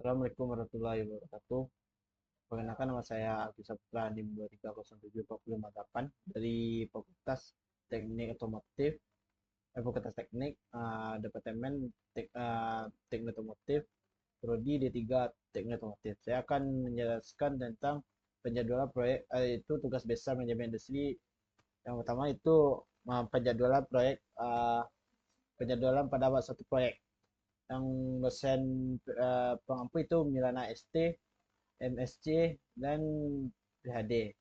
Assalamualaikum warahmatullahi wabarakatuh. Perkenalkan, nama saya Alfi Saputra, NIM 23074058 dari Teknik Otomotif, Fakultas Teknik, Departemen Teknik Otomotif, Prodi D3 Teknik Otomotif. Saya akan menjelaskan tentang penjadwalan proyek, itu tugas besar manajemen industri. Yang pertama itu penjadwalan proyek, penjadwalan pada suatu proyek. Yang dosen pengampu itu Milana ST, MSC, dan PhD.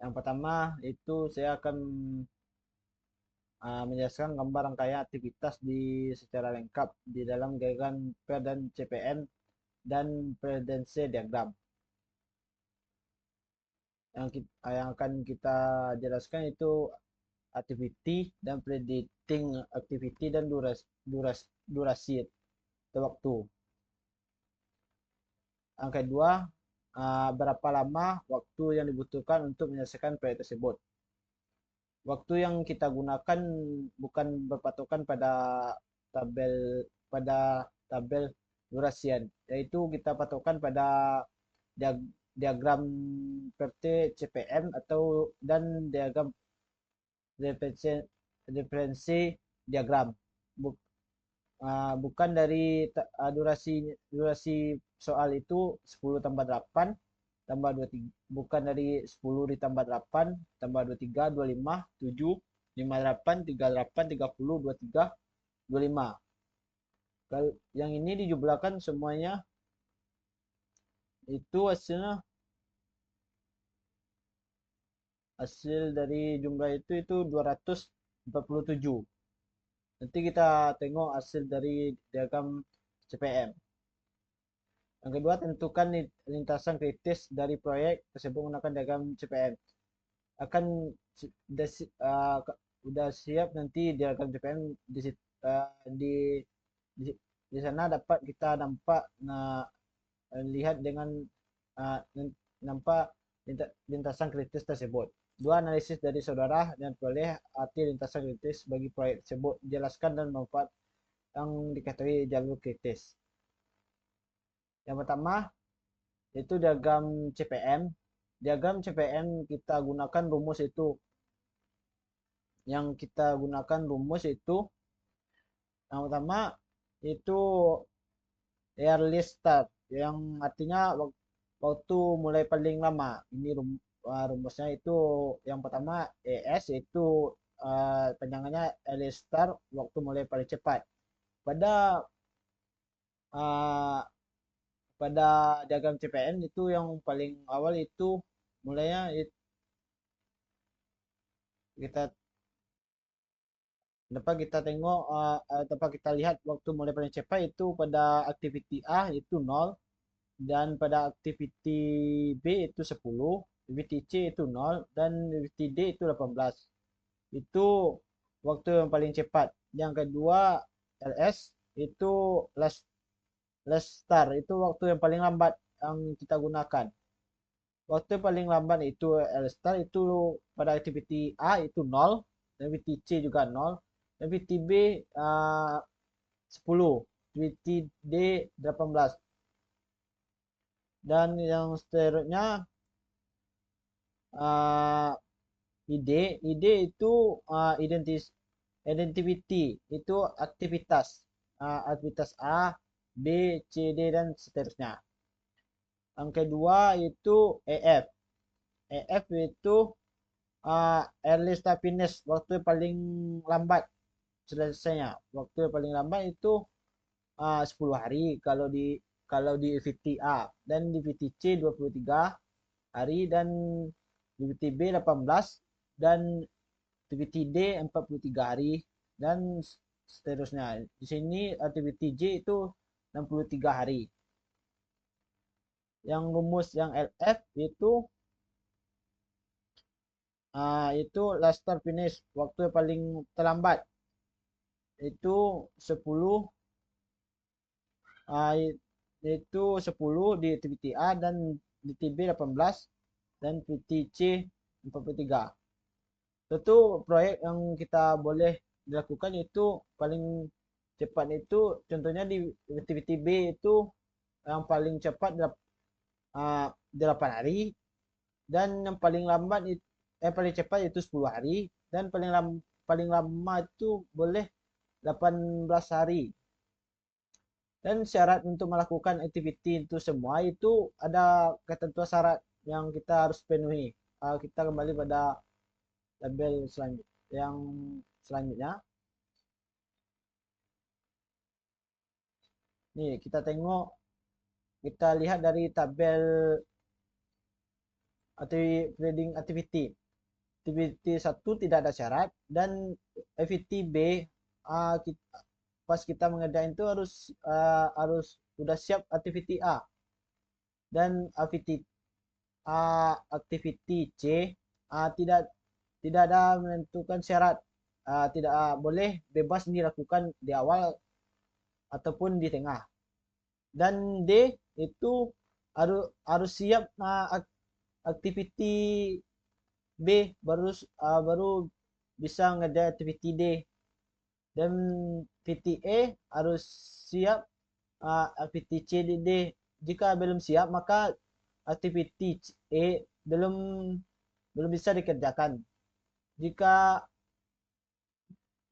Yang pertama itu saya akan menjelaskan gambar rangkaian aktivitas secara lengkap di dalam diagram Per dan CPM dan prediksi diagram. Yang akan kita jelaskan itu activity dan predicting activity dan durasi atau waktu. Yang kedua, berapa lama waktu yang dibutuhkan untuk menyelesaikan proyek tersebut. Waktu yang kita gunakan bukan berpatokan pada tabel durasian, yaitu kita patokan pada diagram PT CPM dan diagram referensi diagram. Bukan dari durasi soal itu 10 tambah 8 tambah 23, bukan dari 10 ditambah 8 tambah 23 25 7 58 38 30 23 25. Kalau yang ini dijumlahkan semuanya itu hasil dari jumlah itu 247. Nanti kita tengok hasil dari diagram CPM. Yang kedua, tentukan lintasan kritis dari proyek tersebut menggunakan diagram CPM. Udah siap nanti diagram CPM di sana dapat kita lihat dengan nampak lintasan kritis tersebut. Dua, analisis dari saudara dan peroleh arti lintasan kritis bagi proyek tersebut, jelaskan dan manfaat yang diketahui jalur kritis. Yang pertama itu diagram CPM. Diagram CPM kita gunakan rumus itu. Yang pertama itu early start, yang artinya waktu mulai paling lama. Ini rumusnya itu yang pertama ES, itu panjangannya early start, waktu mulai paling cepat. Pada diagram CPN itu yang paling awal itu mulainya kita tengok, dapat kita lihat waktu mulai paling cepat itu pada activity A itu 0, dan pada activity B itu 10, activity C itu 0, dan activity D itu 18. Itu waktu yang paling cepat. Yang kedua LS itu last start, itu waktu yang paling lambat yang kita gunakan. Waktu paling lambat itu L star itu pada activity A itu 0, activity C juga 0, activity B 10, activity D 18. Dan yang seterusnya ID itu identity, itu aktivitas A, B, C, D dan seterusnya. Yang kedua itu EF. EF itu early start finish, waktu paling lambat selesainya. Waktu paling lambat itu 10 hari kalau di VTA, dan di VTC 23 hari, dan di VTB 18, dan di VTD 43 hari dan seterusnya. Di sini VTJ itu 63 hari. Yang rumus yang LF itu last start finish, waktu paling terlambat itu 10, itu 10 di activity A, dan di TB 18, dan PTC 43. Tentu proyek yang kita boleh dilakukan itu paling cepat itu contohnya di activity B itu yang paling cepat 8 hari, dan yang paling lambat paling cepat itu 10 hari, dan paling lama itu boleh 18 hari. Dan syarat untuk melakukan activity itu semua itu ada ketentuan syarat yang kita harus penuhi. Kita kembali pada tabel yang selanjutnya. Nih, kita tengok, kita lihat dari tabel trading activity. Activity 1 tidak ada syarat, dan activity B pas kita mengerjain itu harus sudah siap activity A, dan activity C tidak ada menentukan syarat, tidak boleh bebas dilakukan di awal ataupun di tengah. Dan D itu harus siap activity B baru bisa ngerjain activity D, dan activity E harus siap activity C dan D. Jika belum siap maka activity E belum bisa dikerjakan. Jika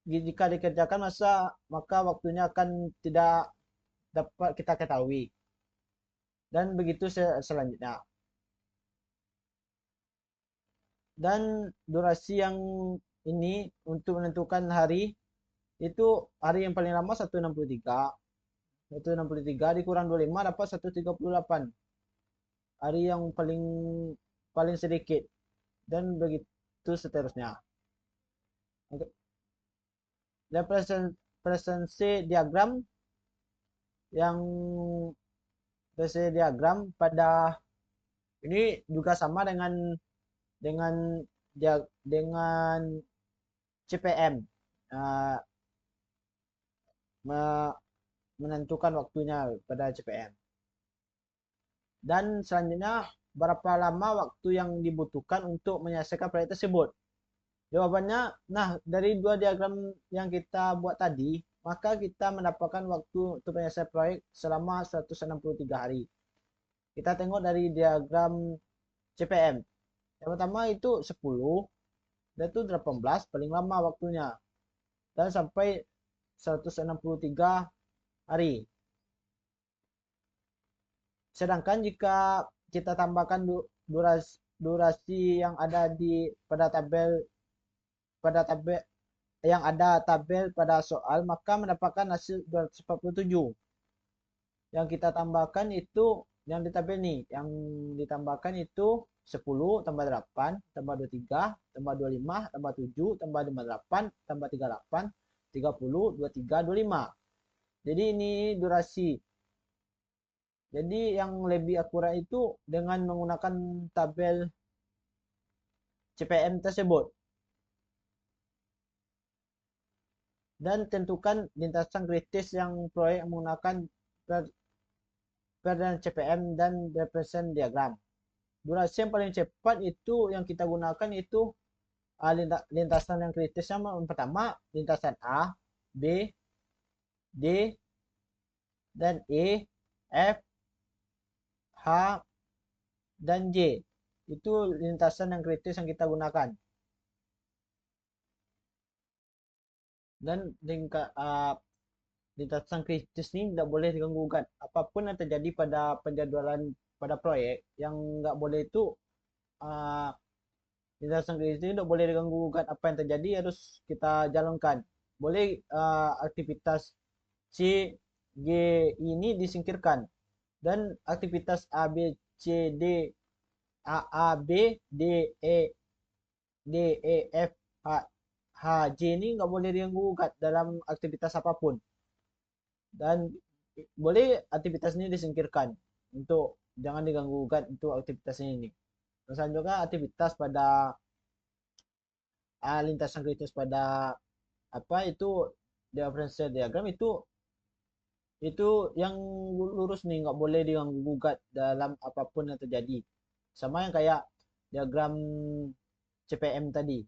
dikerjakan maka waktunya akan tidak dapat kita ketahui. Dan begitu selanjutnya. Dan durasi yang ini untuk menentukan hari itu, hari yang paling lama 163. 163 dikurang 25 dapat 138. Hari yang paling sedikit, dan begitu seterusnya. Oke. Dan presence diagram pada ini juga sama dengan CPM, menentukan waktunya pada CPM. Dan selanjutnya, berapa lama waktu yang dibutuhkan untuk menyelesaikan proyek tersebut? Jawabannya, nah dari dua diagram yang kita buat tadi, maka kita mendapatkan waktu untuk menyelesaikan proyek selama 163 hari. Kita tengok dari diagram CPM. Yang pertama itu 10, dan itu 18 paling lama waktunya, dan sampai 163 hari. Sedangkan jika kita tambahkan durasi yang ada pada tabel yang ada tabel pada soal, maka mendapatkan hasil 247. Yang kita tambahkan itu yang di tabel ini, yang ditambahkan itu 10 tambah 8 tambah 23 tambah 25 tambah 7 tambah 58 tambah 38 30 23 25. Jadi ini durasi. Jadi yang lebih akurat itu dengan menggunakan tabel CPM tersebut. Dan tentukan lintasan kritis yang proyek menggunakan dan CPM dan represent diagram. Durasi yang paling cepat itu yang kita gunakan itu lintasan yang kritis. Yang pertama lintasan A, B, D, dan E, F, H, dan J. Itu lintasan yang kritis yang kita gunakan. Dan lintasan kritis ini tidak boleh diganggu gugat. Apapun yang terjadi pada penjadwalan pada proyek, yang nggak boleh itu lintasan kritis ini tidak boleh diganggu gugat. Apa yang terjadi harus kita jalankan. Boleh aktivitas C, G ini disingkirkan, dan aktivitas A, B, C, D, A, B, D, E, F, H, J ini nggak boleh diganggu gugat dalam aktivitas apapun. Dan boleh aktivitas ini disingkirkan untuk jangan diganggu gugat untuk aktivitas ini. Dan selanjutnya aktivitas pada lintasan kritis pada itu differential diagram itu yang lurus nih, nggak boleh diganggu gugat dalam apapun yang terjadi, sama yang kayak diagram CPM tadi.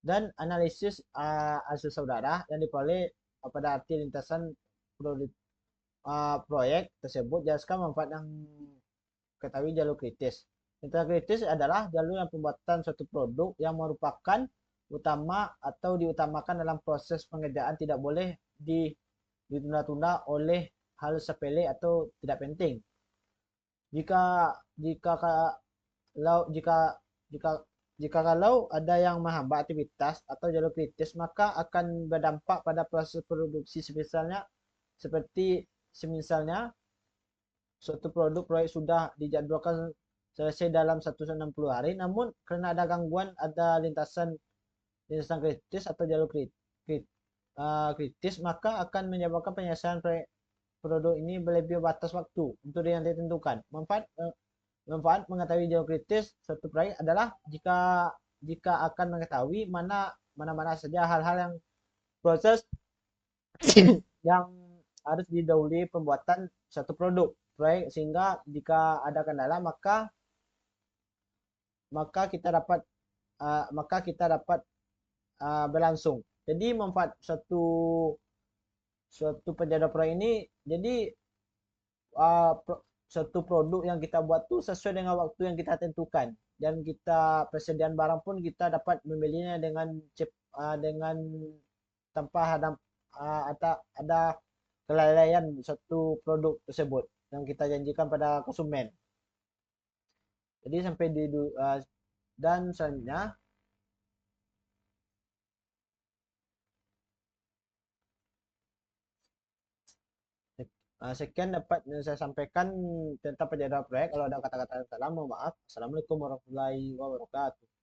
dan analisis hasil saudara yang diperoleh pada arti lintasan proyek tersebut. Jelaskan manfaat yang ketahui jalur kritis. Lintasan kritis adalah jalur yang pembuatan suatu produk yang merupakan utama atau diutamakan dalam proses pengerjaan, tidak boleh ditunda-tunda oleh hal sepele atau tidak penting. Jika jika kalau kalau ada yang menghambat aktivitas atau jalur kritis, maka akan berdampak pada proses produksi, semisalnya suatu proyek sudah dijadwalkan selesai dalam 160 hari, namun karena ada gangguan, ada lintasan kritis atau jalur kritis, maka akan menyebabkan penyelesaian proyek produk ini melebihi batas waktu untuk yang ditentukan. Manfaat mengetahui jalur kritis suatu proyek adalah jika akan mengetahui mana saja hal-hal yang proses yang harus didahului pembuatan satu produk proyek, sehingga jika ada kendala maka kita dapat berlangsung. Jadi manfaat suatu penjadwal proyek ini, jadi suatu produk yang kita buat tuh sesuai dengan waktu yang kita tentukan, dan kita persediaan barang pun kita dapat membelinya dengan tanpa ada kelalaian satu produk tersebut yang kita janjikan pada konsumen. Jadi sampai dan selanjutnya sekian dapat saya sampaikan tentang penjadwalan proyek. Kalau ada kata-kata yang salah, mohon maaf. Assalamualaikum warahmatullahi wabarakatuh.